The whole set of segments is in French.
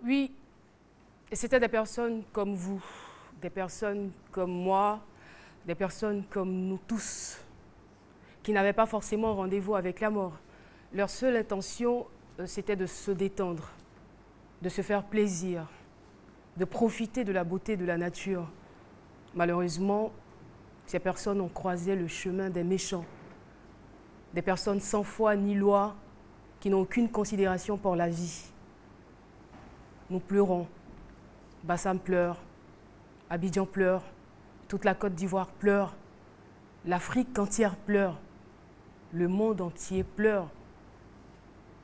Oui, et c'était des personnes comme vous, des personnes comme moi, des personnes comme nous tous, qui n'avaient pas forcément rendez-vous avec la mort. Leur seule intention, c'était de se détendre, de se faire plaisir, de profiter de la beauté de la nature. Malheureusement, ces personnes ont croisé le chemin des méchants, des personnes sans foi ni loi, qui n'ont aucune considération pour la vie. Nous pleurons, Bassam pleure, Abidjan pleure, toute la Côte d'Ivoire pleure, l'Afrique entière pleure, le monde entier pleure,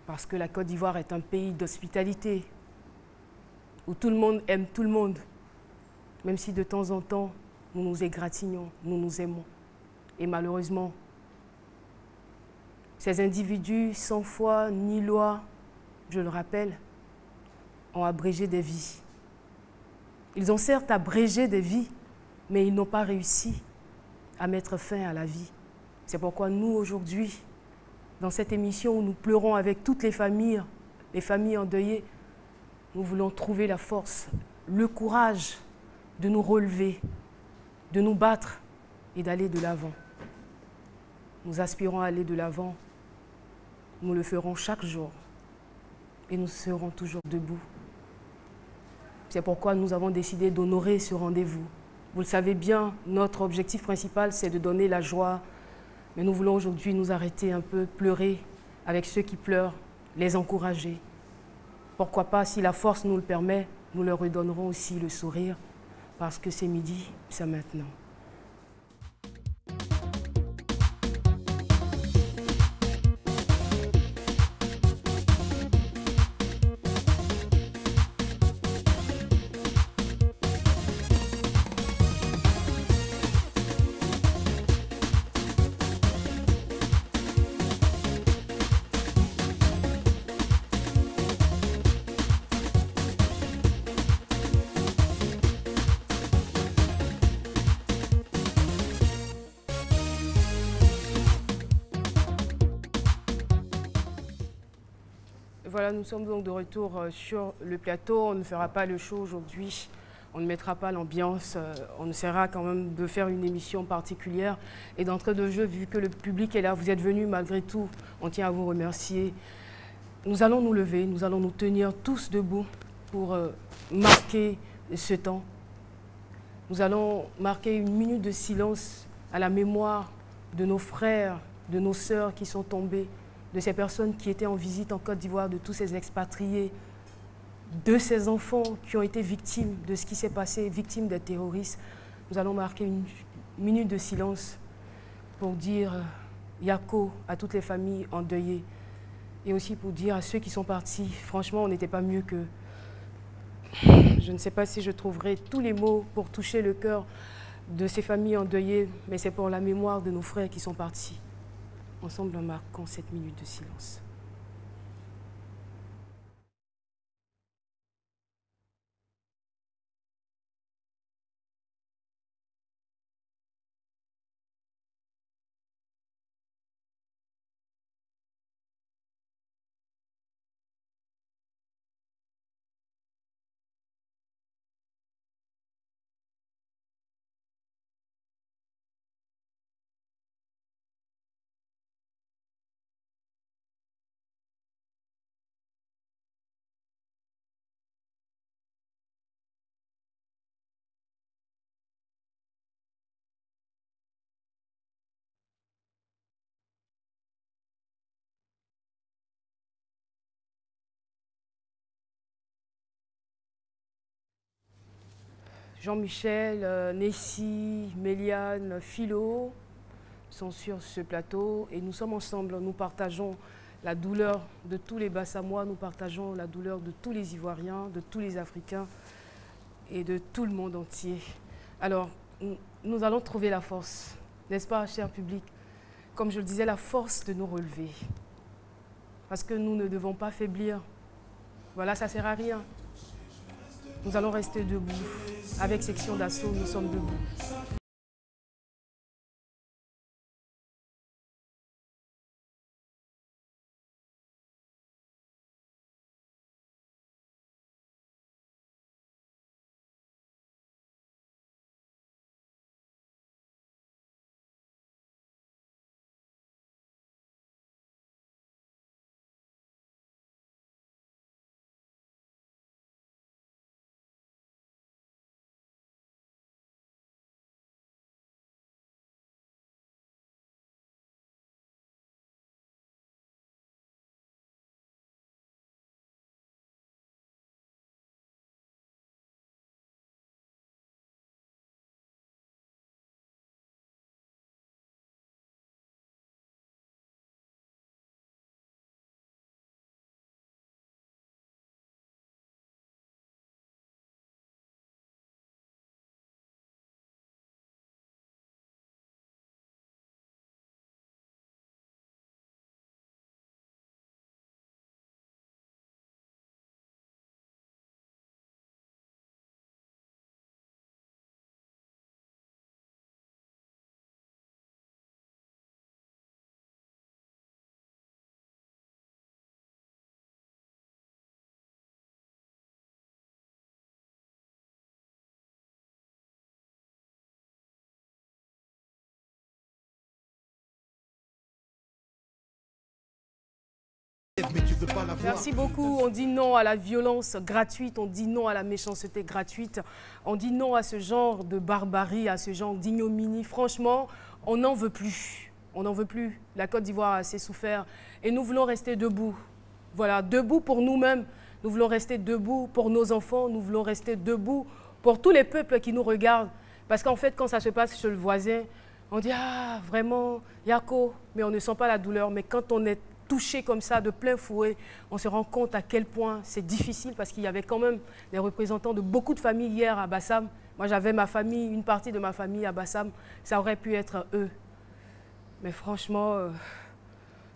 parce que la Côte d'Ivoire est un pays d'hospitalité, où tout le monde aime tout le monde, même si de temps en temps, nous nous égratignons, nous nous aimons. Et malheureusement, ces individus sans foi ni loi, je le rappelle, ont abrégé des vies. Ils ont certes abrégé des vies, mais ils n'ont pas réussi à mettre fin à la vie. C'est pourquoi nous, aujourd'hui, dans cette émission où nous pleurons avec toutes les familles endeuillées, nous voulons trouver la force, le courage de nous relever, de nous battre et d'aller de l'avant. Nous aspirons à aller de l'avant. Nous le ferons chaque jour et nous serons toujours debout. C'est pourquoi nous avons décidé d'honorer ce rendez-vous. Vous le savez bien, notre objectif principal, c'est de donner la joie. Mais nous voulons aujourd'hui nous arrêter un peu, pleurer avec ceux qui pleurent, les encourager. Pourquoi pas, si la force nous le permet, nous leur redonnerons aussi le sourire, parce que c'est midi, c'est maintenant. Voilà, nous sommes donc de retour sur le plateau. On ne fera pas le show aujourd'hui, on ne mettra pas l'ambiance, on essaiera quand même de faire une émission particulière. Et d'entrée de jeu, vu que le public est là, vous êtes venus malgré tout, on tient à vous remercier. Nous allons nous lever, nous allons nous tenir tous debout pour marquer ce temps. Nous allons marquer une minute de silence à la mémoire de nos frères, de nos sœurs qui sont tombés, de ces personnes qui étaient en visite en Côte d'Ivoire, de tous ces expatriés, de ces enfants qui ont été victimes de ce qui s'est passé, victimes des terroristes. Nous allons marquer une minute de silence pour dire Yako à toutes les familles endeuillées et aussi pour dire à ceux qui sont partis, franchement, on n'était pas mieux que... Je ne sais pas si je trouverai tous les mots pour toucher le cœur de ces familles endeuillées, mais c'est pour la mémoire de nos frères qui sont partis. Ensemble, en marquant cette minute de silence. Jean-Michel, Nessie, Méliane, Philo sont sur ce plateau et nous sommes ensemble. Nous partageons la douleur de tous les Bassamois, nous partageons la douleur de tous les Ivoiriens, de tous les Africains et de tout le monde entier. Alors, nous allons trouver la force, n'est-ce pas, cher public? Comme je le disais, la force de nous relever. Parce que nous ne devons pas faiblir. Voilà, ça ne sert à rien. Nous allons rester debout. Avec Section d'Assaut, nous sommes debout. Merci beaucoup. On dit non à la violence gratuite, on dit non à la méchanceté gratuite, on dit non à ce genre de barbarie, à ce genre d'ignominie. Franchement, on n'en veut plus. On n'en veut plus. La Côte d'Ivoire a assez souffert et nous voulons rester debout. Voilà, debout pour nous-mêmes. Nous voulons rester debout pour nos enfants. Nous voulons rester debout pour tous les peuples qui nous regardent. Parce qu'en fait, quand ça se passe chez le voisin, on dit « Ah, vraiment, Yako », mais on ne sent pas la douleur. Mais quand on est touché comme ça, de plein fouet, on se rend compte à quel point c'est difficile parce qu'il y avait quand même des représentants de beaucoup de familles hier à Bassam. Moi, j'avais ma famille, une partie de ma famille à Bassam. Ça aurait pu être eux. Mais franchement,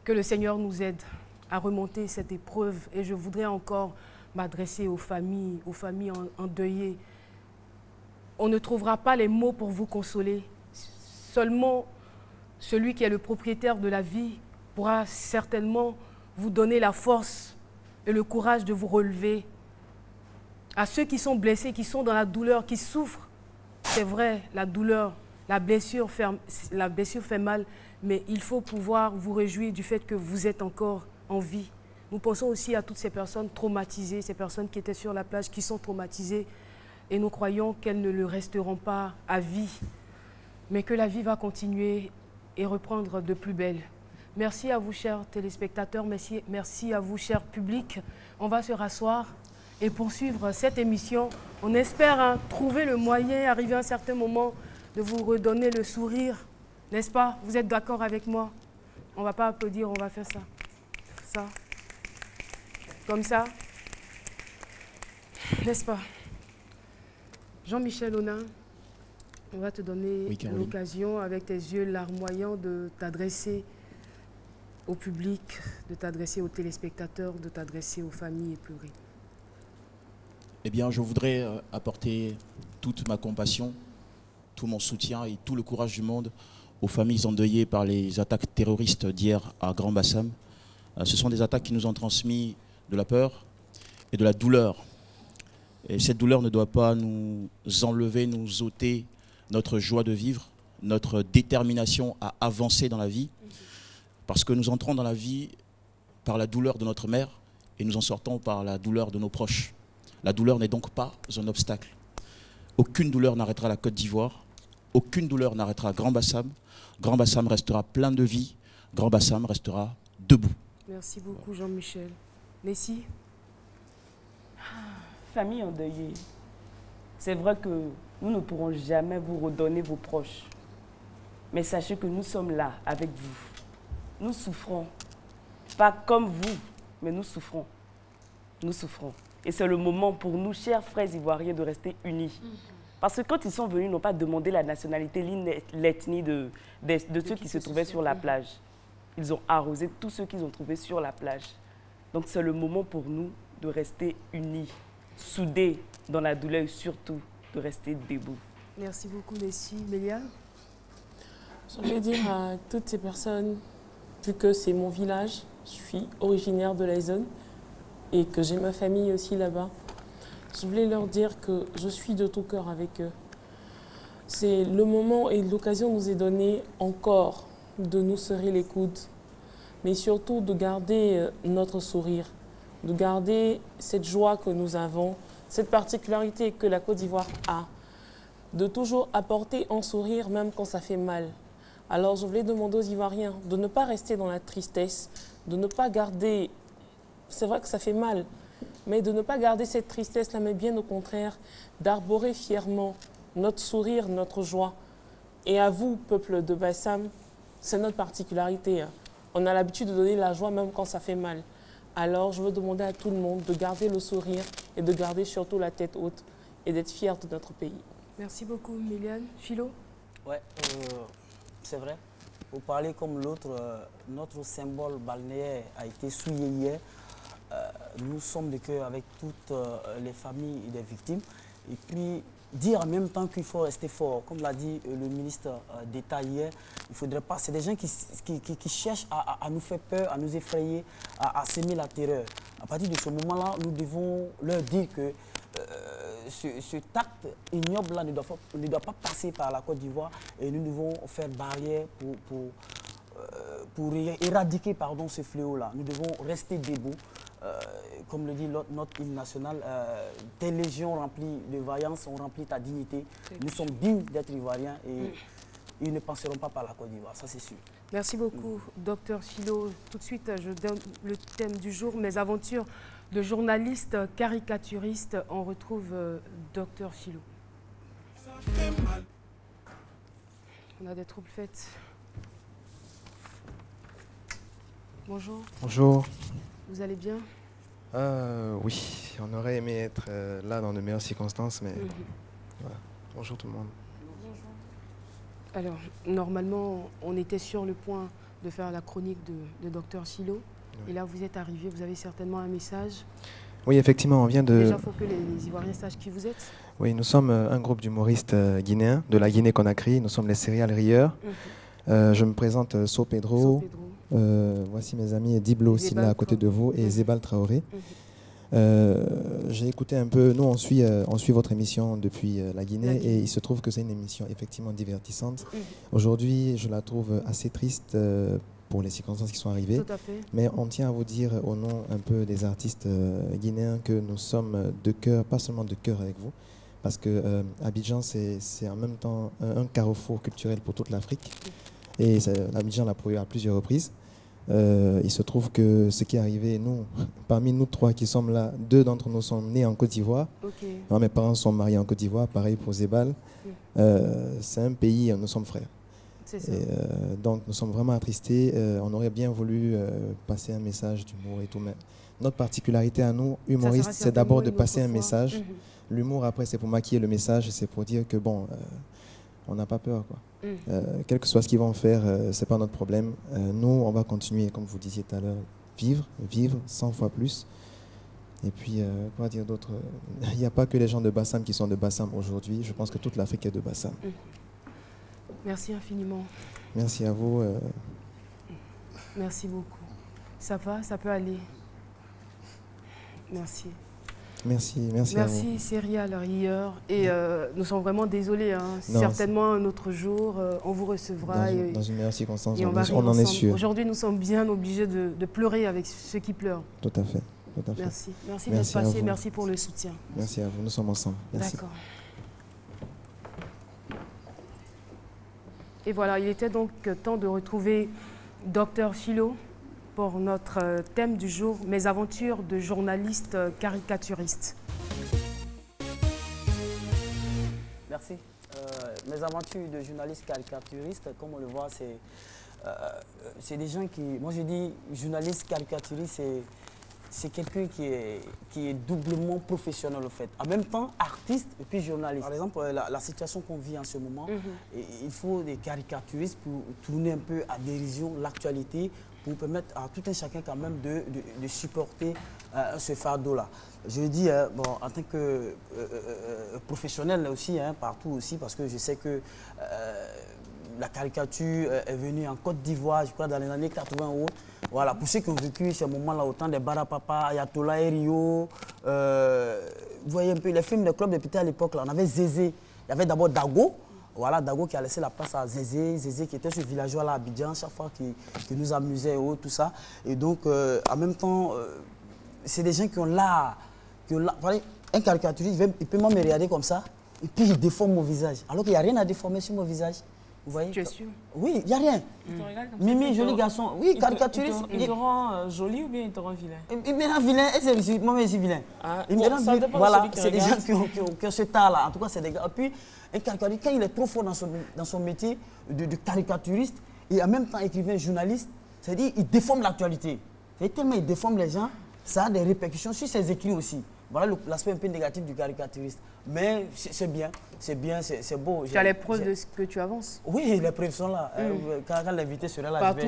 que le Seigneur nous aide à remonter cette épreuve. Et je voudrais encore m'adresser aux familles endeuillées. On ne trouvera pas les mots pour vous consoler. Seulement celui qui est le propriétaire de la vie pourra certainement vous donner la force et le courage de vous relever. À ceux qui sont blessés, qui sont dans la douleur, qui souffrent, c'est vrai, la douleur, la blessure fait mal, mais il faut pouvoir vous réjouir du fait que vous êtes encore en vie. Nous pensons aussi à toutes ces personnes traumatisées, ces personnes qui étaient sur la plage, qui sont traumatisées, et nous croyons qu'elles ne le resteront pas à vie, mais que la vie va continuer et reprendre de plus belle. Merci à vous, chers téléspectateurs, merci à vous, chers publics. On va se rasseoir et poursuivre cette émission. On espère trouver le moyen, arriver à un certain moment, de vous redonner le sourire. N'est-ce pas? Vous êtes d'accord avec moi? On ne va pas applaudir, on va faire ça. Ça. Comme ça. N'est-ce pas? Jean-Michel Onin, on va te donner l'occasion, avec tes yeux larmoyants, de t'adresser au public, de t'adresser aux téléspectateurs, de t'adresser aux familles éplorées. Eh bien, je voudrais apporter toute ma compassion, tout mon soutien et tout le courage du monde aux familles endeuillées par les attaques terroristes d'hier à Grand Bassam. Ce sont des attaques qui nous ont transmis de la peur et de la douleur. Et cette douleur ne doit pas nous enlever, nous ôter notre joie de vivre, notre détermination à avancer dans la vie. Parce que nous entrons dans la vie par la douleur de notre mère et nous en sortons par la douleur de nos proches. La douleur n'est donc pas un obstacle. Aucune douleur n'arrêtera la Côte d'Ivoire. Aucune douleur n'arrêtera Grand Bassam. Grand Bassam restera plein de vie. Grand Bassam restera debout. Merci beaucoup, Jean-Michel. Messi? Famille endeuillée, c'est vrai que nous ne pourrons jamais vous redonner vos proches. Mais sachez que nous sommes là avec vous. Nous souffrons. Pas comme vous, mais nous souffrons. Nous souffrons. Et c'est le moment pour nous, chers frères ivoiriens, de rester unis. Parce que quand ils sont venus, ils n'ont pas demandé la nationalité, l'ethnie de ceux qui se trouvaient sur la plage. Ils ont arrosé tous ceux qu'ils ont trouvés sur la plage. Donc c'est le moment pour nous de rester unis, soudés dans la douleur et surtout de rester debout. Merci beaucoup, Messi. Méliane? Je vais dire à toutes ces personnes, vu que c'est mon village, je suis originaire de la zone et que j'ai ma famille aussi là-bas, je voulais leur dire que je suis de tout cœur avec eux. C'est le moment et l'occasion nous est donnée encore de nous serrer les coudes, mais surtout de garder notre sourire, de garder cette joie que nous avons, cette particularité que la Côte d'Ivoire a, de toujours apporter un sourire même quand ça fait mal. Alors je voulais demander aux Ivoiriens de ne pas rester dans la tristesse, de ne pas garder, c'est vrai que ça fait mal, mais de ne pas garder cette tristesse-là, mais bien au contraire, d'arborer fièrement notre sourire, notre joie. Et à vous, peuple de Bassam, c'est notre particularité. On a l'habitude de donner la joie même quand ça fait mal. Alors je veux demander à tout le monde de garder le sourire et de garder surtout la tête haute et d'être fiers de notre pays. Merci beaucoup, Méliane. Philo? Ouais, c'est vrai. Vous parlez comme l'autre, notre symbole balnéaire a été souillé hier. Nous sommes de cœur avec toutes les familles des victimes. Et puis, dire en même temps qu'il faut rester fort. Comme l'a dit le ministre d'État hier, il ne faudrait pas... C'est des gens qui cherchent à nous faire peur, à nous effrayer, à s'aimer la terreur. À partir de ce moment-là, nous devons leur dire que ce acte ignoble-là ne doit pas passer par la Côte d'Ivoire et nous devons faire barrière éradiquer pardon, ce fléau-là, nous devons rester debout. Comme le dit notre hymne national, tes légions remplies de vaillance ont rempli ta dignité. Nous sommes dignes d'être Ivoiriens et ils ne passeront pas par la Côte d'Ivoire, ça c'est sûr. Merci beaucoup, Dr Philo. Tout de suite, je donne le thème du jour, mes aventures de journaliste caricaturiste. On retrouve Dr Philo. On a des troubles faits. Bonjour. Bonjour. Vous allez bien? Oui, on aurait aimé être là dans de meilleures circonstances, mais voilà. Bonjour tout le monde. Alors, normalement, on était sur le point de faire la chronique de Dr Philo. Oui. Et là, vous êtes arrivé, vous avez certainement un message. Oui, effectivement, on vient de... Déjà, il faut que les Ivoiriens sachent qui vous êtes. Oui, nous sommes un groupe d'humoristes guinéens, de la Guinée-Conakry. Nous sommes les Serial Rieurs. Je me présente So Pedro. Voici mes amis Diblo aussi là à côté de vous et Zébal Traoré. J'ai écouté un peu, nous on suit votre émission depuis la Guinée et il se trouve que c'est une émission effectivement divertissante. Aujourd'hui je la trouve assez triste pour les circonstances qui sont arrivées. Tout à fait. Mais on tient à vous dire au nom un peu des artistes guinéens que nous sommes de cœur, pas seulement de cœur avec vous, parce que Abidjan c'est en même temps un carrefour culturel pour toute l'Afrique. Et Abidjan l'a prouvé à plusieurs reprises. Il se trouve que ce qui est arrivé, nous, parmi nous trois qui sommes là, 2 d'entre nous sont nés en Côte d'Ivoire. Okay. Mes parents sont mariés en Côte d'Ivoire, pareil pour Zébal. C'est un pays, nous sommes frères. Et, donc nous sommes vraiment attristés. On aurait bien voulu passer un message d'humour et tout, mais notre particularité à nous, humoristes, c'est d'abord de passer un message. L'humour, après, c'est pour maquiller le message, c'est pour dire que bon, on n'a pas peur, quoi. Quel que soit ce qu'ils vont faire, c'est pas notre problème. Nous, on va continuer, comme vous disiez tout à l'heure, vivre 100 fois plus. Et puis, quoi dire d'autre? Il n'y a pas que les gens de Bassam qui sont de Bassam aujourd'hui. Je pense que toute l'Afrique est de Bassam. Merci infiniment. Merci à vous. Merci beaucoup. Ça va, ça peut aller. Merci. Merci à vous. Merci, Serial Rieur. Et nous sommes vraiment désolés. Hein. Certainement, un autre jour, on vous recevra. Dans une meilleure circonstance, et on en est sûr. Aujourd'hui, nous sommes bien obligés de pleurer avec ceux qui pleurent. Tout à fait. Merci. Merci d'être passé. Merci pour le soutien. Merci à vous. Nous sommes ensemble. D'accord. Et voilà, il était donc temps de retrouver Dr Philo pour notre thème du jour, mes aventures de journaliste caricaturiste. Merci. Mes aventures de journaliste caricaturiste, comme on le voit, c'est des gens qui... Moi, je dis journaliste caricaturiste, c'est quelqu'un qui est doublement professionnel, en fait. En même temps, artiste et puis journaliste. Par exemple, la situation qu'on vit en ce moment, il faut des caricaturistes pour tourner un peu à dérision l'actualité, pour permettre à tout un chacun quand même de supporter ce fardeau-là. Je dis, bon, en tant que professionnel aussi, partout aussi, parce que je sais que la caricature est venue en Côte d'Ivoire, je crois, dans les années 80 ou autres. Voilà, pour ceux qui ont vécu ces moments-là, autant des Barapapa, Ayatollah et Rio, vous voyez un peu les films de club de Pété à l'époque, on avait Zézé, il y avait d'abord Dago. Voilà, Dago qui a laissé la place à Zézé, Zézé qui était ce villageois là à Abidjan, chaque fois qui nous amusait et tout ça. Et donc, en même temps, c'est des gens qui ont l'art. Un caricaturiste, il peut même me regarder comme ça, et puis il déforme mon visage. Alors qu'il n'y a rien à déformer sur mon visage. Vous voyez? Tu es sûr? Oui, il n'y a rien. Mimi, joli garçon. Oui, caricaturiste. Il te rend joli ou bien il te rend vilain? Il me rend vilain, et moi je suis vilain. Il me rend vilain. Voilà, c'est des gens qui ont ce talent. En tout cas, c'est des gars. Et puis, un caricaturiste, quand il est trop fort dans son métier de caricaturiste et en même temps écrivain journaliste, c'est-à-dire qu'il déforme l'actualité. Tellement il déforme les gens, ça a des répercussions sur ses écrits aussi. Voilà l'aspect un peu négatif du caricaturiste. Mais c'est bien, c'est beau. Tu as les preuves de ce que tu avances? Oui, les preuves sont là. Quand l'invité sera là, partout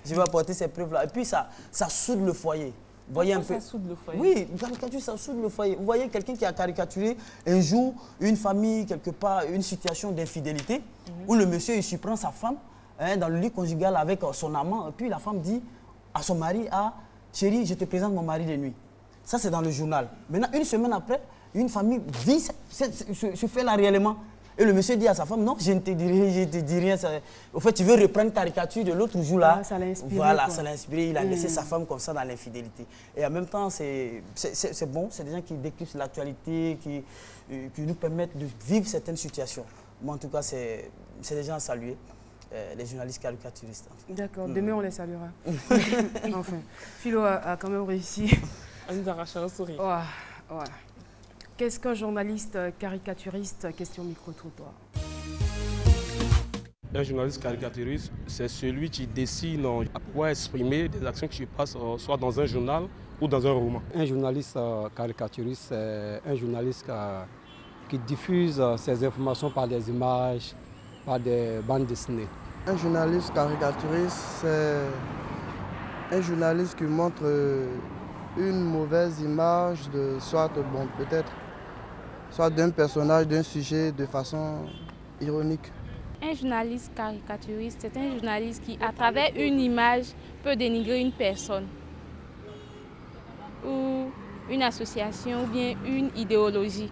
je vais apporter ces preuves-là. Et puis ça soude le foyer. Vous voyez un peu. Ça soude le foyer? Oui, une caricature, ça soude le foyer. Vous voyez quelqu'un qui a caricaturé un jour une famille, quelque part, une situation d'infidélité, où le monsieur il surprend sa femme dans le lit conjugal avec son amant. Et puis la femme dit à son mari, chérie, je te présente mon mari de nuit. Ça, c'est dans le journal. Maintenant, une semaine après, une famille vit ce fait-là réellement. Et le monsieur dit à sa femme, non, je ne te dis rien, je ne te dis rien. Au fait, tu veux reprendre une caricature de l'autre jour là. Ah, ça l'a inspiré. Voilà, ça l'a inspiré. Il a laissé sa femme comme ça dans l'infidélité. Et en même temps, c'est bon, c'est des gens qui décrivent l'actualité, qui nous permettent de vivre certaines situations. Moi, en tout cas, c'est des gens à saluer. Les journalistes caricaturistes. D'accord, demain on les saluera. Enfin, Philo a quand même réussi. À nous arracher un sourire. Ouais, ouais. Qu'est-ce qu'un journaliste caricaturiste? Question micro-trottoir. Un journaliste caricaturiste, c'est celui qui dessine à pouvoir exprimer des actions qui se passent soit dans un journal ou dans un roman. Un journaliste caricaturiste, c'est un journaliste qui diffuse ses informations par des images, par des bandes dessinées. Un journaliste caricaturiste, c'est un journaliste qui montre une mauvaise image de soit, bon, peut-être, soit d'un personnage, d'un sujet de façon ironique. Un journaliste caricaturiste, c'est un journaliste qui, à travers une image, peut dénigrer une personne ou une association ou bien une idéologie.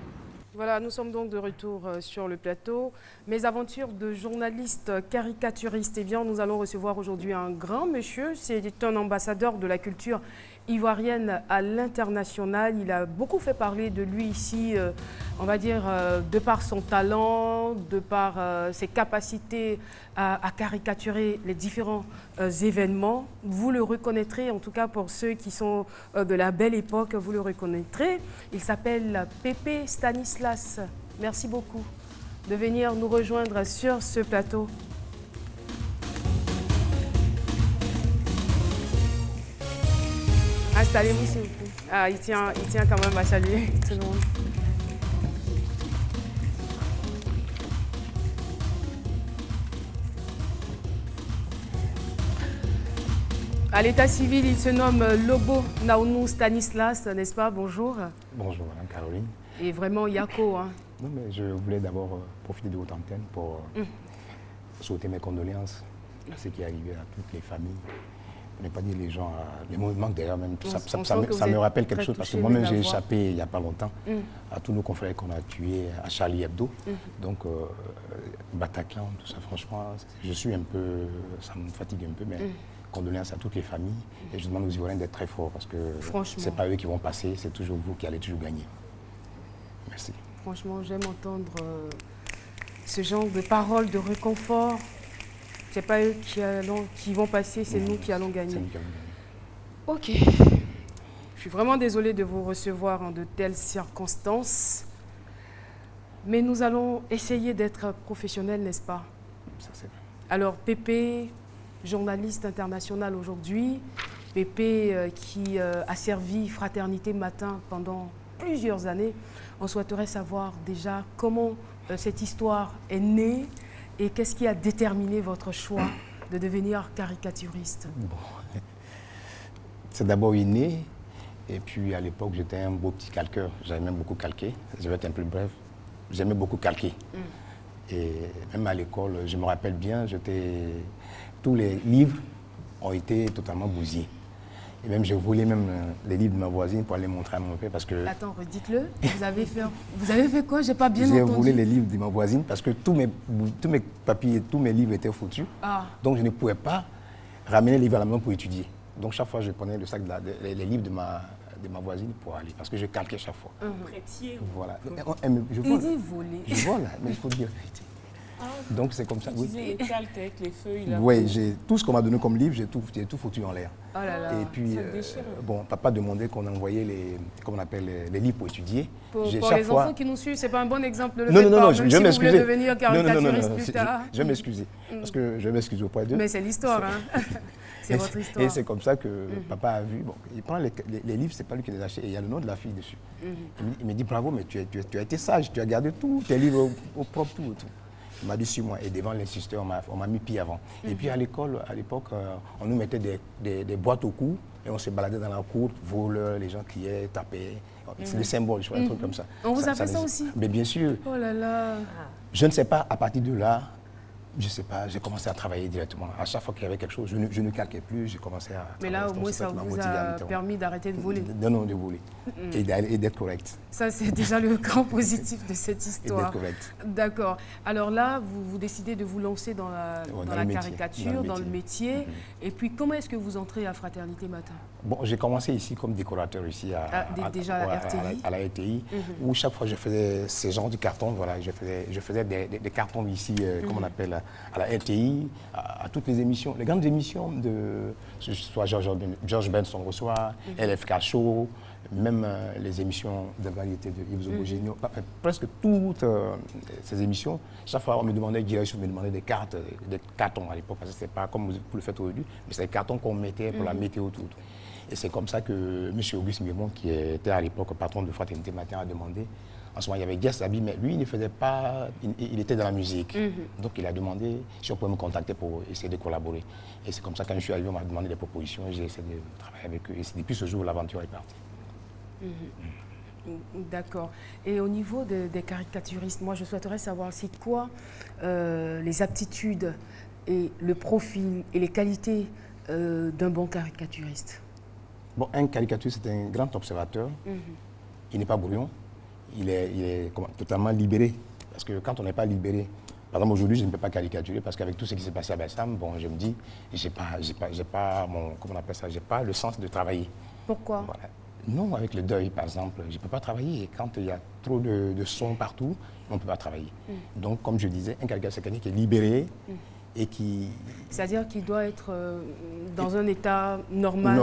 Voilà, nous sommes donc de retour sur le plateau. Mes aventures de journaliste caricaturiste. Eh bien, nous allons recevoir aujourd'hui un grand monsieur. C'est un ambassadeur de la culture ivoirienne à l'international. Il a beaucoup fait parler de lui ici, on va dire, de par son talent, de par ses capacités à caricaturer les différents événements. Vous le reconnaîtrez, en tout cas pour ceux qui sont de la belle époque, vous le reconnaîtrez. Il s'appelle Pépé Stanislas. Merci beaucoup de venir nous rejoindre sur ce plateau. Installez-vous s'il vous plaît. Ah, il tient quand même à saluer tout le monde. À l'état civil, il se nomme Lobo Naounou Stanislas, n'est-ce pas? Bonjour. Bonjour, Madame Caroline. Et vraiment Yako. Hein. Non, mais je voulais d'abord profiter de votre antenne pour souhaiter mes condoléances à ce qui est arrivé à toutes les familles. Pour ne pas dire les gens, les mots manquent d'ailleurs même. Ça me rappelle quelque chose parce que moi-même j'ai échappé il n'y a pas longtemps à tous nos confrères qu'on a tués à Charlie Hebdo. Donc, Bataclan, tout ça, franchement, je suis un peu, ça me fatigue un peu, mais condoléances à toutes les familles. Et je demande aux Ivoiriens d'être très forts parce que ce n'est pas eux qui vont passer, c'est toujours vous qui allez toujours gagner. Merci. Franchement, j'aime entendre ce genre de paroles de réconfort. Ce n'est pas eux qui vont passer, c'est nous qui allons gagner. Ok. Je suis vraiment désolée de vous recevoir en de telles circonstances. Mais nous allons essayer d'être professionnels, n'est-ce pas? Ça, c'est vrai. Alors, Pépé, journaliste international aujourd'hui, Pépé qui a servi Fraternité Matin pendant plusieurs années. On souhaiterait savoir déjà comment cette histoire est née et qu'est-ce qui a déterminé votre choix de devenir caricaturiste. Bon. C'est d'abord inné, et puis à l'époque j'étais un beau petit calqueur, j'aimais même beaucoup calquer, je vais être un peu bref, j'aimais beaucoup calquer. Et même à l'école, je me rappelle bien, tous les livres ont été totalement bousillés. Et même je volais même les livres de ma voisine pour aller montrer à mon père parce que... Attends, redites-le. Vous avez fait quoi? J'ai pas bien entendu. J'ai volé les livres de ma voisine parce que tous mes papiers, tous mes livres étaient foutus. Donc je ne pouvais pas ramener les livres à la maison pour étudier. Donc chaque fois je prenais le sac les livres de ma voisine pour aller parce que je calquais chaque fois. Prêtier. Voilà. Il dit voler. Je vole, mais il faut dire la vérité. Donc c'est comme ça. Oui. Les calques avec les feuilles. Oui, tout ce qu'on m'a donné comme livre, j'ai tout foutu en l'air. Oh là là. Et puis, bon, papa demandait qu'on envoyait les livres pour étudier. Pour les enfants qui nous suivent, c'est pas un bon exemple de le faire. Non, je vais m'excuser. Devenir caricaturiste plus tard. Je vais m'excuser. Parce que je vais m'excuser auprès d'eux. Mais c'est l'histoire, hein. C'est votre histoire. Et c'est comme ça que papa a vu. Bon, il prend les livres, c'est pas lui qui les a achetés. Et il y a le nom de la fille dessus. Il me dit bravo, mais tu as été sage, tu as gardé tous tes livres au propre, tout. Il m'a dit sur moi et devant l'instituteur, on m'a mis pied avant. Et puis à l'école, à l'époque, on nous mettait des boîtes au cou et on se baladait dans la cour, voleurs, les gens criaient, tapaient. C'est le symbole, un truc comme ça. On vous a fait ça aussi? Mais bien sûr. Oh là là. Je ne sais pas à partir de là, Je ne sais pas, j'ai commencé à travailler directement. À chaque fois qu'il y avait quelque chose, je ne calquais plus, j'ai commencé à Mais là, au moins, ça vous a permis d'arrêter de voler. Non, de voler. Et d'être correct. Ça, c'est déjà le grand positif de cette histoire. Et d'être correct. D'accord. Alors là, vous décidez de vous lancer dans la caricature, dans le métier. Et puis, comment est-ce que vous entrez à Fraternité Matin? Bon, j'ai commencé ici comme décorateur ici déjà à la RTI. À la RTI, où chaque fois je faisais ces genres de cartons, voilà, je faisais des cartons ici, comme on appelle, à la RTI, à toutes les émissions, les grandes émissions de soit George Benson reçoit, LFK Show, même les émissions de variété de Yves Zobogenio, presque toutes ces émissions, chaque fois on me demandait, je me demandais des cartes, des cartons à l'époque, parce que ce n'est pas comme vous le faites aujourd'hui, mais c'est des cartons qu'on mettait pour la météo, tout. Et c'est comme ça que M. Auguste Miemon, qui était à l'époque patron de Fraternité Matin, a demandé. En ce moment, il y avait Guest Abi, mais lui, il ne faisait pas. Il était dans la musique. Donc, il a demandé si on pouvait me contacter pour essayer de collaborer. Et c'est comme ça, quand je suis arrivé, on m'a demandé des propositions. J'ai essayé de travailler avec eux. Et c'est depuis ce jour, l'aventure est partie. D'accord. Et au niveau des caricaturistes, moi, je souhaiterais savoir c'est quoi les aptitudes et le profil et les qualités d'un bon caricaturiste. Bon, un caricaturiste, c'est un grand observateur. Il n'est pas brouillon. Il est totalement libéré. Parce que quand on n'est pas libéré, par exemple aujourd'hui, je ne peux pas caricaturer parce qu'avec tout ce qui s'est passé à Bessam, bon, je me dis, j'ai pas mon, comment on appelle ça, j'ai pas le sens de travailler. Pourquoi? Voilà. Non, avec le deuil, par exemple, je ne peux pas travailler. Et quand il y a trop de sons partout, on ne peut pas travailler. Donc, comme je disais, un caricaturiste, c'est quelqu'un qui est libéré. Et qui... C'est-à-dire qu'il doit être dans un état normal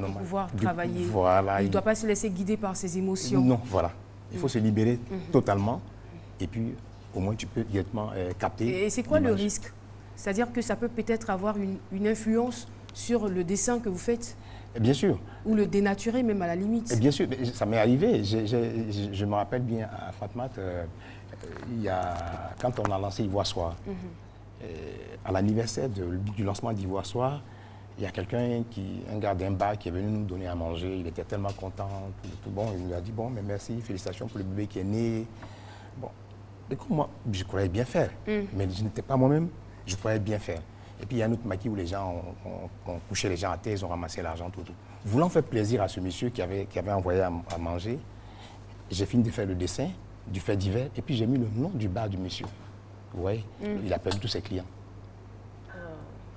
pour pouvoir travailler. Voilà, il ne doit pas se laisser guider par ses émotions. Non, voilà. Il faut se libérer totalement. Et puis, au moins, tu peux directement capter. Et c'est quoi le risque? C'est-à-dire que ça peut peut-être avoir une influence sur le dessin que vous faites? Bien sûr. Ou le dénaturer même à la limite? Bien sûr, ça m'est arrivé. Je me rappelle bien à Fatmat, quand on a lancé Ivoire Soir, à l'anniversaire du lancement d'Ivoire Soir, il y a quelqu'un, un gars d'un bar qui est venu nous donner à manger. Il était tellement content, tout bon. Il nous a dit, bon, mais merci, félicitations pour le bébé qui est né. Bon, et comme moi, je croyais bien faire, mais je n'étais pas moi-même, je croyais bien faire. Et puis il y a un autre maquis où les gens ont couché les gens à terre, ils ont ramassé l'argent, tout. Voulant faire plaisir à ce monsieur qui avait envoyé à manger, j'ai fini de faire le dessin du fait divers, et puis j'ai mis le nom du bar du monsieur. Vous voyez, il a perdu tous ses clients.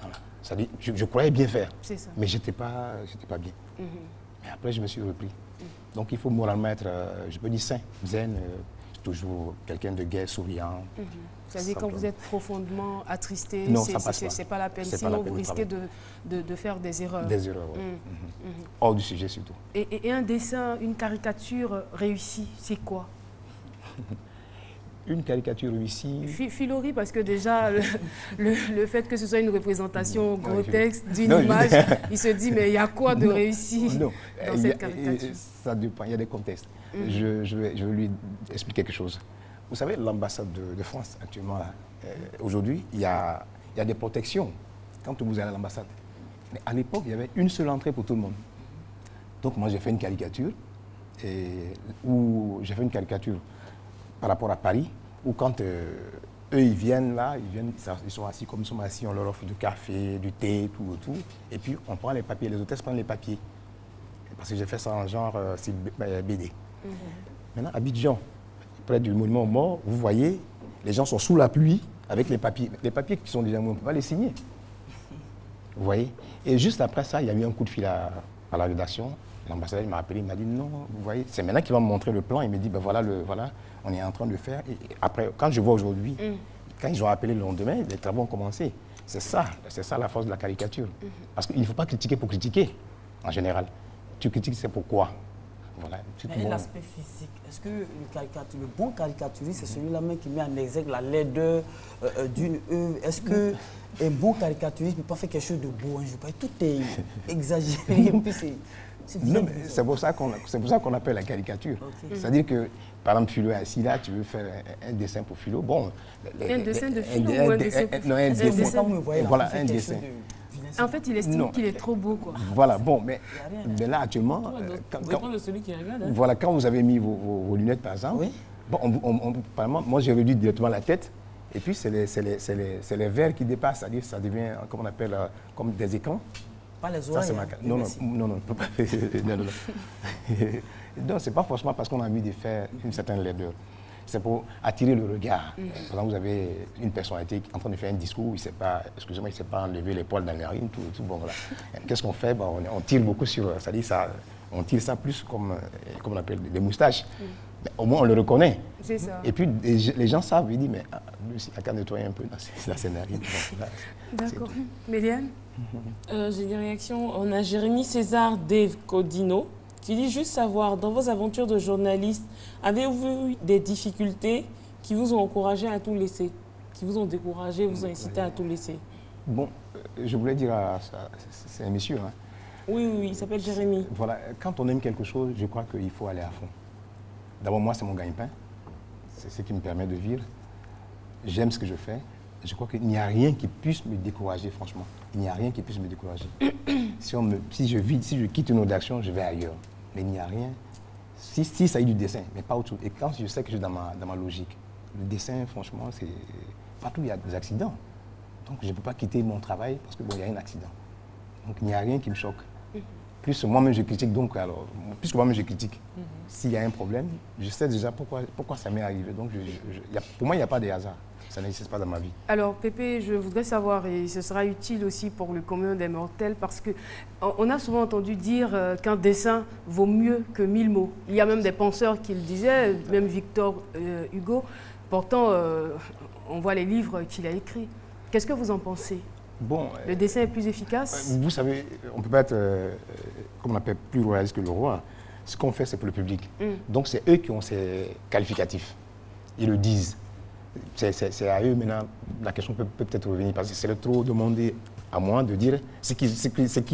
Voilà. Ça dit, je croyais bien faire, mais je n'étais pas bien. Mais après, je me suis repris. Donc, il faut moralement être, je peux dire, sain, zen, toujours quelqu'un de gai, souriant. C'est-à-dire quand vous êtes profondément attristé, c'est pas la peine, sinon vous risquez de faire des erreurs. Des erreurs, oui. Hors du sujet surtout. Et un dessin, une caricature réussie, c'est quoi? Une caricature réussie. Filori, parce que déjà, le fait que ce soit une représentation grotesque d'une image, il se dit, mais il y a quoi de réussi dans cette caricature? Ça dépend, il y a des contextes. Je vais lui expliquer quelque chose. Vous savez, l'ambassade de France, actuellement, aujourd'hui, il y a des protections quand vous allez à l'ambassade. Mais à l'époque, il y avait une seule entrée pour tout le monde. Donc moi, j'ai fait une caricature, par rapport à Paris, où quand eux, ils viennent là, ils sont assis comme ils sont assis, on leur offre du café, du thé, tout. Et puis, on prend les papiers, les hôtesses prennent les papiers. Parce que j'ai fait ça en genre BD. Maintenant, à Abidjan, près du monument aux morts, vous voyez, les gens sont sous la pluie avec les papiers. Les papiers qui sont déjà mous, on ne peut pas les signer. Vous voyez? Et juste après ça, il y a eu un coup de fil à la rédaction. L'ambassadeur m'a appelé, il m'a dit non, vous voyez, c'est maintenant qu'il va me montrer le plan. Il me dit, ben voilà, on est en train de le faire. Et après, quand je vois aujourd'hui, quand ils ont appelé le lendemain, les travaux ont commencé. C'est ça la force de la caricature. Parce qu'il ne faut pas critiquer pour critiquer, en général. Tu critiques, c'est pourquoi. Voilà. Mais l'aspect physique, est-ce que le bon caricaturiste, c'est celui-là même qui met en exergue la laideur d'une œuvre? Est-ce qu'un bon caricaturiste ne peut pas faire quelque chose de beau un jour? Tout est exagéré. C'est pour ça qu'on appelle la caricature. C'est-à-dire que, par exemple, Philo est assis là, tu veux faire un dessin pour Philo. Bon, un dessin de Philo ou un dessin pour... Non, un dessin. Voilà, un dessin. En fait, il estime qu'il est trop beau, quoi. Voilà, bon, mais là, actuellement... dépend de celui qui regarde. Hein. Voilà, quand vous avez mis vos lunettes, par exemple, bon, moi, j'ai réduit directement la tête. Et puis, c'est les verres qui dépassent, c'est-à-dire ça devient, comme on appelle, comme des écrans. Pas les oreilles. Non, non, c'est pas forcément parce qu'on a envie de faire une certaine laideur. C'est pour attirer le regard. Par exemple, vous avez une personnalité en train de faire un discours, il ne sait pas, excusez-moi, il ne sait pas enlever les poils dans les narines, tout bon, voilà. Qu'est-ce qu'on fait? Bon, on tire beaucoup sur, c'est-à-dire ça, on tire ça plus comme on appelle des moustaches. Mais au moins, on le reconnaît. C'est ça. Et puis, les gens savent, ils disent, mais lui, il n'a qu'à nettoyer un peu dans ses narines. D'accord. Méliane? J'ai des réactions. On a Jérémy César Dave Codino qui dit juste savoir, dans vos aventures de journaliste, avez-vous eu des difficultés qui vous ont encouragé à tout laisser, qui vous ont découragé, vous ont incité à tout laisser? Bon, je voulais dire c'est un monsieur. Hein. Oui, il s'appelle Jérémy. Voilà, quand on aime quelque chose, je crois qu'il faut aller à fond. D'abord, moi, c'est mon gagne-pain. C'est ce qui me permet de vivre. J'aime ce que je fais. Je crois qu'il n'y a rien qui puisse me décourager, franchement. Il n'y a rien qui puisse me décourager. Si je quitte une rédaction, je vais ailleurs. Mais il n'y a rien. Si ça y est du dessin, mais pas autre chose. Et quand je sais que je suis dans ma logique, le dessin, franchement, c'est... Partout, il y a des accidents. Donc, je ne peux pas quitter mon travail parce qu'il y a un accident. Donc, il n'y a rien qui me choque. Plus moi-même, je critique. Donc, alors, puisque moi-même, je critique, s'il y a un problème, je sais déjà pourquoi ça m'est arrivé. Donc, pour moi, il n'y a pas de hasard. Ça n'existe pas dans ma vie. Alors, Pépé, je voudrais savoir, et ce sera utile aussi pour le commun des mortels, parce qu'on a souvent entendu dire qu'un dessin vaut mieux que 1000 mots. Il y a même des penseurs qui le disaient, même Victor Hugo. Pourtant, on voit les livres qu'il a écrits. Qu'est-ce que vous en pensez? Bon, le dessin est plus efficace? Vous savez, on ne peut pas être, comme on appelle, plus royaliste que le roi. Ce qu'on fait, c'est pour le public. Donc, c'est eux qui ont ces qualificatifs. Ils le disent. C'est à eux maintenant, la question peut peut-être revenir, parce que c'est trop demandé à moi de dire ce qui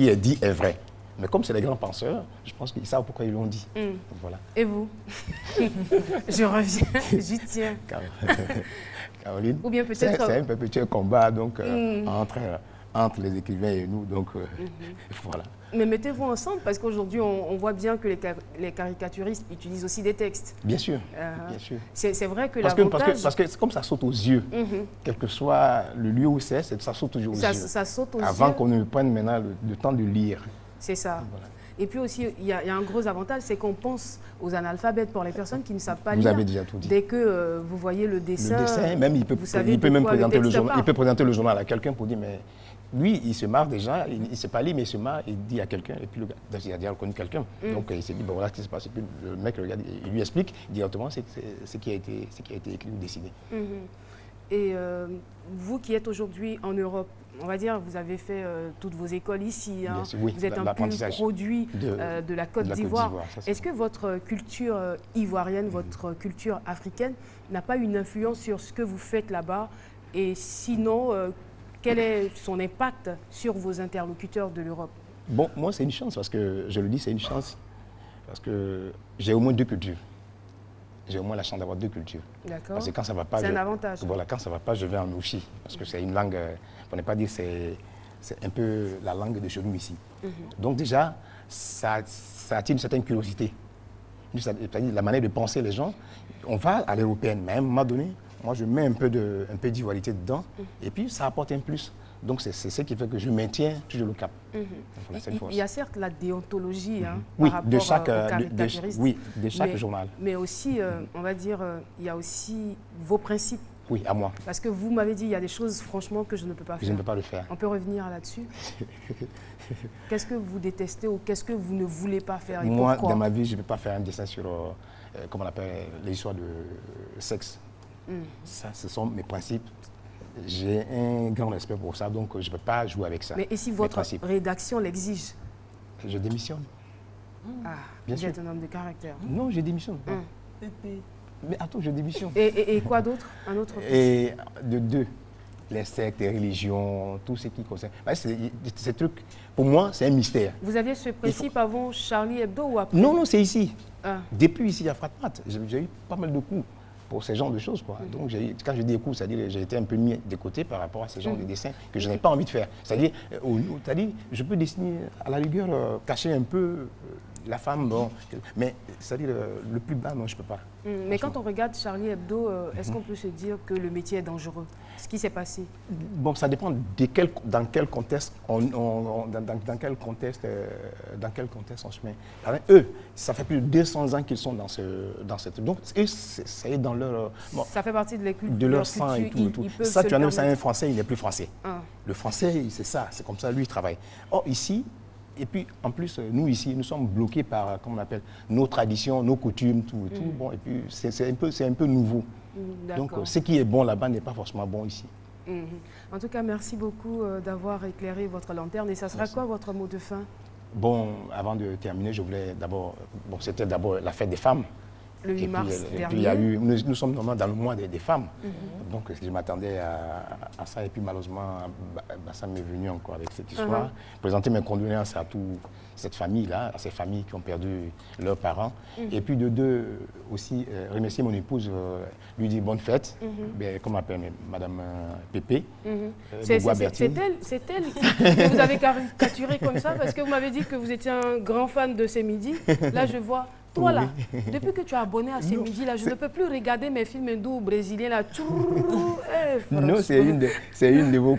est dit est vrai. Mais comme c'est les grands penseurs, je pense qu'ils savent pourquoi ils l'ont dit. Voilà. Et vous? Je reviens, j'y tiens. Caroline, ou bien peut-être... C'est un perpétuel combat donc, entre les écrivains et nous. Donc, voilà. Mais mettez-vous ensemble, parce qu'aujourd'hui, on voit bien que les caricaturistes utilisent aussi des textes. Bien sûr, bien sûr. C'est vrai que l'avantage... Parce que comme ça saute aux yeux, quel que soit le lieu où c'est, ça saute toujours aux yeux. Ça saute aux yeux. Avant qu'on ne prenne maintenant le temps de lire. C'est ça. Voilà. Et puis aussi, il y a un gros avantage, c'est qu'on pense aux analphabètes, pour les personnes qui ne savent pas lire. Vous avez déjà tout dit. Dès que vous voyez le dessin, même, il peut même présenter le journal à quelqu'un pour dire, mais lui, il se marre déjà, il ne sait pas lire, mais il se marre, il dit à quelqu'un, et puis le gars, il a déjà reconnu quelqu'un. Donc il s'est dit, bon voilà ce qui se passe. Et puis le mec regarde, il lui explique directement ce qui a été écrit ou décidé. Et vous qui êtes aujourd'hui en Europe, on va dire, vous avez fait toutes vos écoles ici, hein. Oui, vous êtes un pur produit de la Côte d'Ivoire. Est-ce que votre culture ivoirienne, votre culture africaine n'a pas une influence sur ce que vous faites là-bas? Et sinon, quel est son impact sur vos interlocuteurs de l'Europe? Bon, moi c'est une chance, parce que je le dis, c'est une chance, parce que j'ai au moins 2 cultures. J'ai au moins la chance d'avoir 2 cultures. D'accord. Parce que quand ça ne va pas, c'est un avantage. Voilà, quand ça ne va pas, je vais en Ouchi. Parce que c'est une langue, pour ne pas dire, c'est un peu la langue de chez nous ici. Donc déjà, ça attire une certaine curiosité. C'est-à-dire la manière de penser les gens. On va à l'européenne, mais à un moment donné, moi je mets un peu d'ivoirité dedans, et puis ça apporte un plus. Donc c'est ce qui fait que je maintiens toujours le cap. Voilà, il y a certes la déontologie oui, par rapport de chaque, de chaque journal. Mais aussi, on va dire, il y a aussi vos principes. Oui, à moi. Parce que vous m'avez dit, il y a des choses franchement que je ne peux pas faire. Je ne peux pas le faire. On peut revenir là-dessus. Qu'est-ce que vous détestez ou qu'est-ce que vous ne voulez pas faire et moi, pourquoi? Dans ma vie, je ne peux pas faire un dessin sur, comment on appelle, les histoires de sexe. Ça, ce sont mes principes. J'ai un grand respect pour ça, donc je ne peux pas jouer avec ça. Mais et si votre rédaction l'exige? Je démissionne. Bien sûr. Vous êtes un homme de caractère. Non, je démissionne. Mais attends, je démissionne. Et quoi d'autre? Un autre? Et de 2, les sectes, les religions, tout ce qui concerne. Ces trucs, pour moi, c'est un mystère. Vous aviez ce principe avant Charlie Hebdo ou après? Non, c'est ici. Depuis ici, à Fratmat, j'ai eu pas mal de coups pour ce genre de choses, quoi. Donc, quand je dis coups, c'est-à-dire j'ai été un peu mis de côté par rapport à ce genre de dessins que je n'ai pas envie de faire. C'est-à-dire, je peux dessiner à la rigueur, cacher un peu la femme, bon, mais c'est-à-dire le plus bas, non, je ne peux pas. Mais quand on regarde Charlie Hebdo, est-ce qu'on peut se dire que le métier est dangereux? Ce qui s'est passé? Bon, ça dépend dans quel contexte dans quel contexte on se met. Alors, eux, ça fait plus de 200 ans qu'ils sont dans cette... Donc, eux, c'est dans leur... Bon, ça fait partie de leur sang et tout. Ça, tu en as un Français, il n'est plus français. Ah. Le Français, c'est ça, c'est comme ça, lui, il travaille. Or, ici, et puis, en plus, nous, ici, nous sommes bloqués par, comment on appelle, nos traditions, nos coutumes, tout. Bon, et puis, c'est un peu nouveau. Donc, ce qui est bon là-bas n'est pas forcément bon ici. En tout cas, merci beaucoup d'avoir éclairé votre lanterne. Et ça sera quoi votre mot de fin? Bon, avant de terminer, je voulais d'abord... Bon, c'était d'abord la fête des femmes. Le 8 mars dernier. Et puis, il y a eu, nous sommes normalement dans le mois des femmes. Donc, je m'attendais à ça. Et puis, malheureusement, ça m'est venu encore avec cette histoire. Présenter mes condoléances à toute cette famille-là, à ces familles qui ont perdu leurs parents. Et puis, de deux, aussi, remercier mon épouse, lui dire bonne fête. Bien, comme on appelle Madame Pépé. C'est elle que vous avez caricaturé comme ça, parce que vous m'avez dit que vous étiez un grand fan de ces midis. Là, je vois... Toi, là, depuis que tu es abonné à ces midis, là, je ne peux plus regarder mes films hindous ou brésiliens, là. Non, c'est une de vos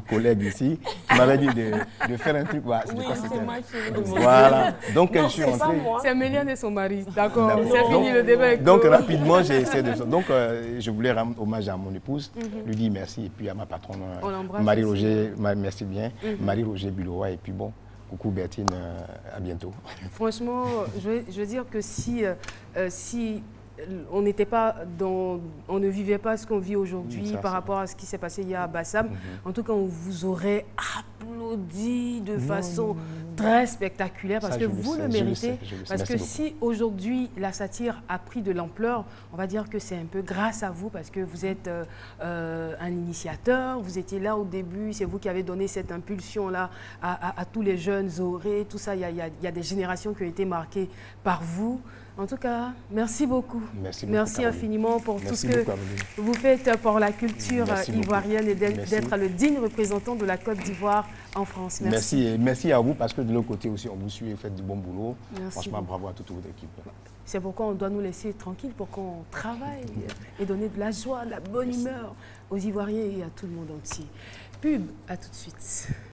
collègues ici qui m'avait dit de faire un truc. Voilà, oui, c'est moi qui voilà. Donc, je suis rentré. C'est Méliane et son mari. D'accord, c'est fini le débat. Donc, rapidement, j'ai essayé de... Donc, je voulais rendre hommage à mon épouse, lui dire merci, et puis à ma patronne, Marie-Roger, merci bien, Marie-Roger Buloa, et puis bon. Coucou Bertine, à bientôt. Franchement, je veux dire que si on n'était pas on ne vivait pas ce qu'on vit aujourd'hui par rapport à ce qui s'est passé hier à Bassam, en tout cas, on vous aurait applaudi de façon très spectaculaire parce que vous le méritez. Parce que si aujourd'hui la satire a pris de l'ampleur, on va dire que c'est un peu grâce à vous parce que vous êtes un initiateur, vous étiez là au début, c'est vous qui avez donné cette impulsion-là à tous les jeunes Zoré, tout ça, il y a des générations qui ont été marquées par vous. En tout cas, merci beaucoup. Merci infiniment pour tout ce que vous faites pour la culture ivoirienne et d'être le digne représentant de la Côte d'Ivoire en France. Merci. Merci à vous parce que de l'autre côté aussi, on vous suit et faites du bon boulot. Franchement, bravo à toute votre équipe. C'est pourquoi on doit nous laisser tranquilles pour qu'on travaille et donner de la joie, de la bonne humeur aux Ivoiriens et à tout le monde entier. Pub, à tout de suite.